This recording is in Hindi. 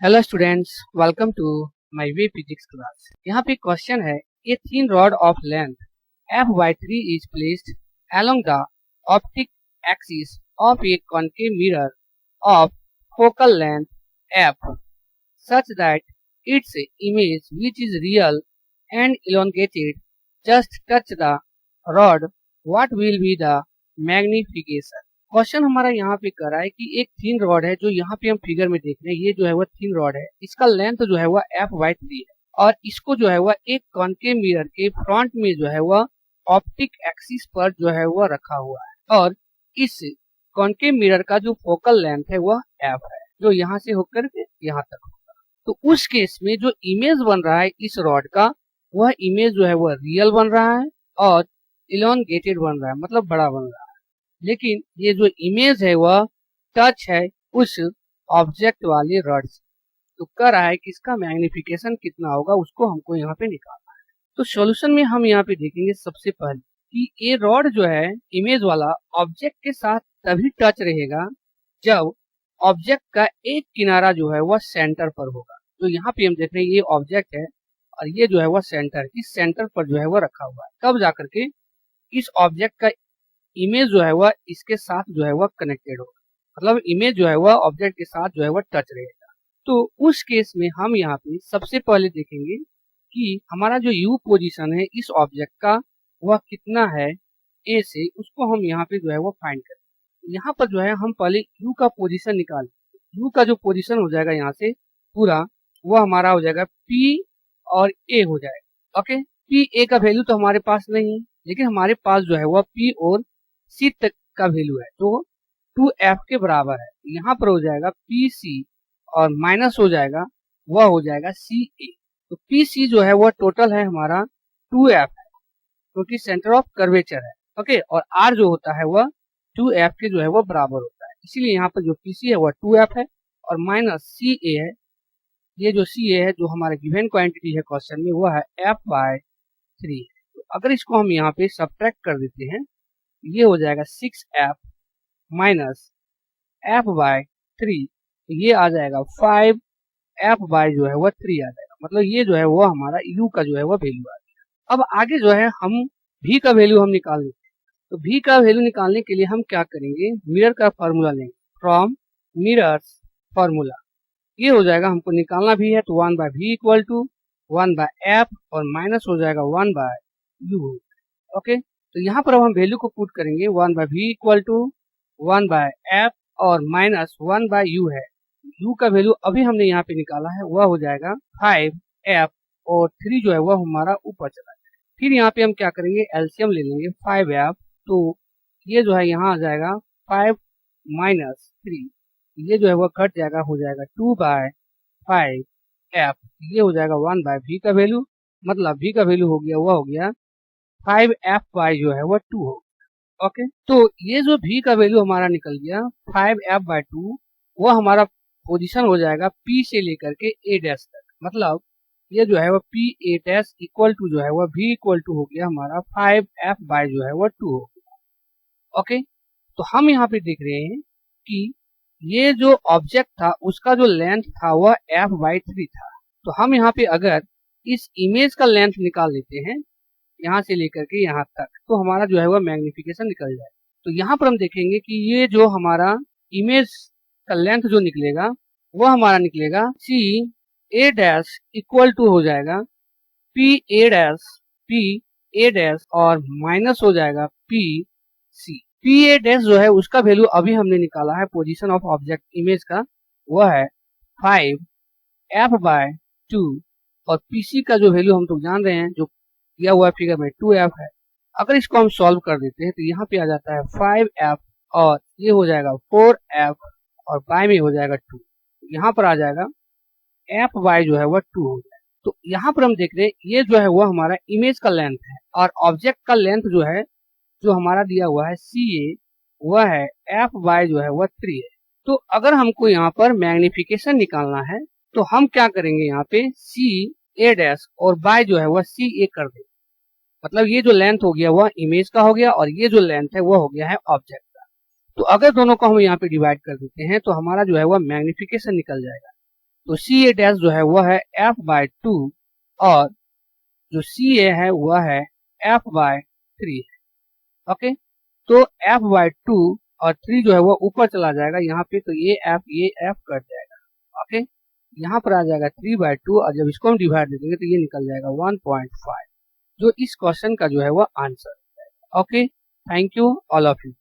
Hello students, welcome to my way physics class. यहाँ पे क्वेश्चन है, a thin rod of length f/3 is placed along the optic axis of a concave mirror of focal length f such that its image, which is real and elongated, just touch the rod. What will be the magnification? Question हमारा यहाँ पे कर रहा है कि एक थिन रॉड है जो यहाँ पे हम फिगर में देख रहे हैं। ये जो है वह थिन रॉड है, इसका लेंथ जो है वह f/3 है और इसको जो है वह एक कॉन्केव मिरर के फ्रंट में जो है वह ऑप्टिक एक्सिस पर जो है वह रखा हुआ है और इस कॉन्केव मिरर का जो फोकल लेंथ है वह f है, जो यहाँ से होकर के यहाँ तक होगा। तो उस केस में जो इमेज बन रहा है इस रॉड का, वह इमेज जो है वह रियल बन रहा है और इलोंगेटेड बन रहा है, मतलब बड़ा बन रहा है। लेकिन ये जो इमेज है वह टच है उस ऑब्जेक्ट वाले रॉड से। तो कह रहा है कि इसका मैग्निफिकेशन कितना होगा, उसको हमको यहाँ पे निकालना है। तो सॉल्यूशन में हम यहाँ पे देखेंगे सबसे पहले कि ये रॉड जो है इमेज वाला ऑब्जेक्ट के साथ तभी टच रहेगा जब ऑब्जेक्ट का एक किनारा जो है वह सेंटर पर होगा। तो यहाँ पे हम देख रहे हैं ये ऑब्जेक्ट है और ये जो है वह सेंटर, इस सेंटर पर जो है वह रखा हुआ है, तब जाकर के इस ऑब्जेक्ट का इमेज जो है वह इसके साथ जो है वह कनेक्टेड होगा, मतलब इमेज जो है वह ऑब्जेक्ट के साथ जो है वह टच रहेगा। तो उस केस में हम यहाँ पे सबसे पहले देखेंगे कि हमारा जो यू पोजीशन है इस ऑब्जेक्ट का वह कितना है ए से, उसको हम यहाँ पे जो है वह फाइंड करें। यहाँ पर जो है हम पहले यू का पोजीशन निकालें। यू का जो पोजीशन हो जाएगा यहाँ से पूरा, वह हमारा हो जाएगा पी और ए हो जाएगा। ओके, पी ए का वैल्यू तो हमारे पास नहीं, लेकिन हमारे पास जो है वह पी और सी तक का वैल्यू है जो 2f के बराबर है। यहाँ पर हो जाएगा पी सी और माइनस हो जाएगा वह हो जाएगा सी ए। तो पी सी जो है वह टोटल है हमारा 2f है, क्योंकि सेंटर ऑफ कर्वेचर है। ओके, और r जो होता है वह 2f के जो है वह बराबर होता है, इसीलिए यहाँ पर जो पी सी है वह 2f है और माइनस सी ए है। ये जो सी ए है जो हमारा गिवन क्वांटिटी है क्वेश्चन में, वह है f/3। तो अगर इसको हम यहाँ पे सब्ट्रैक्ट कर देते हैं, ये हो जाएगा 6f माइनस f/3, तो ये आ जाएगा 5f जो है वह 3 आ जाएगा। मतलब ये जो है वो हमारा u का जो है वह वैल्यू आ गया। अब आगे जो है हम v का वैल्यू हम निकाल लेते हैं। तो v का वैल्यू निकालने के लिए हम क्या करेंगे, मिरर का फार्मूला लेंगे, फ्रॉम मिरर्स फार्मूला। ये हो जाएगा, हमको निकालना भी है तो 1/v इक्वल टू 1/f और माइनस हो जाएगा 1/u। ओके, तो यहाँ पर अब हम वैल्यू को पुट करेंगे, 1/v इक्वल टू 1/f और माइनस 1/u है। u का वैल्यू अभी हमने यहाँ पे निकाला है, वह हो जाएगा 5f और 3 जो है वह हमारा ऊपर चला जाएगा। फिर यहाँ पे हम क्या करेंगे, एलसीएम ले लेंगे 5f, तो ये जो है यहाँ आ जाएगा 5 माइनस 3, ये जो है वह कट जाएगा, हो जाएगा 2/5f, ये हो जाएगा 1/v का वैल्यू, मतलब v का वैल्यू हो गया वह हो गया 5f जो है वह 2 हो। ओके, तो ये जो v का वैल्यू हमारा निकल गया 5f/2, वह हमारा पोजीशन हो जाएगा p से लेकर के a डैश तक। मतलब ये जो है वह p a dash equal to जो है वह v इक्वल टू हो गया हमारा 5f जो है वह 2 हो गया। ओके, तो हम यहाँ पे देख रहे हैं कि ये जो ऑब्जेक्ट था उसका जो लेंथ था वह f/3 था। तो हम यहाँ पे अगर इस इमेज का लेंथ निकाल लेते हैं यहाँ से लेकर के यहाँ तक, तो हमारा जो है वह मैग्निफिकेशन निकल जाए। तो यहाँ पर हम देखेंगे कि ये जो हमारा इमेज का लेंथ जो निकलेगा वह हमारा निकलेगा सी ए डैश इक्वल टू हो जाएगा पी ए डैश और माइनस हो जाएगा पी ए डैश जो है उसका वैल्यू अभी हमने निकाला है पोजीशन ऑफ ऑब्जेक्ट इमेज का, वह है 5f/2 और पीसी का जो वैल्यू हम तो जान रहे हैं, जो दिया हुआ फिगर में 2f है। अगर इसको हम सॉल्व कर देते हैं तो यहाँ पे आ जाता है 5f और ये हो जाएगा 4f और y में हो जाएगा 2, यहाँ पर आ जाएगा f/y जो है वह 2 हो जाएगा। तो यहाँ पर हम देख रहे हैं ये जो है वह हमारा इमेज का लेंथ है और ऑब्जेक्ट का लेंथ जो है जो हमारा दिया हुआ है CA, वह है f/y जो है वह 3 है। तो अगर हमको यहाँ पर मैग्निफिकेशन निकालना है तो हम क्या करेंगे, यहाँ पे CA डैश और y जो है वह CA कर देंगे। मतलब ये जो लेंथ हो गया वह इमेज का हो गया और ये जो लेंथ है वह हो गया है ऑब्जेक्ट का। तो अगर दोनों को हम यहाँ पे डिवाइड कर देते हैं तो हमारा जो है वह मैग्निफिकेशन निकल जाएगा। तो सी ए डैश जो है वह है एफ बाय 2 और जो सी ए है वह है एफ बाय 3। ओके, तो एफ बाय 2 और 3 जो है वो ऊपर चला जाएगा यहाँ पे, तो ये एफ कट जाएगा। ओके, यहाँ पर आ जाएगा 3 बाय 2 और जब इसको हम डिवाइड दे देंगे तो ये निकल जाएगा 1.5, जो इस क्वेश्चन का जो है वो आंसर है। Okay, thank you all of you.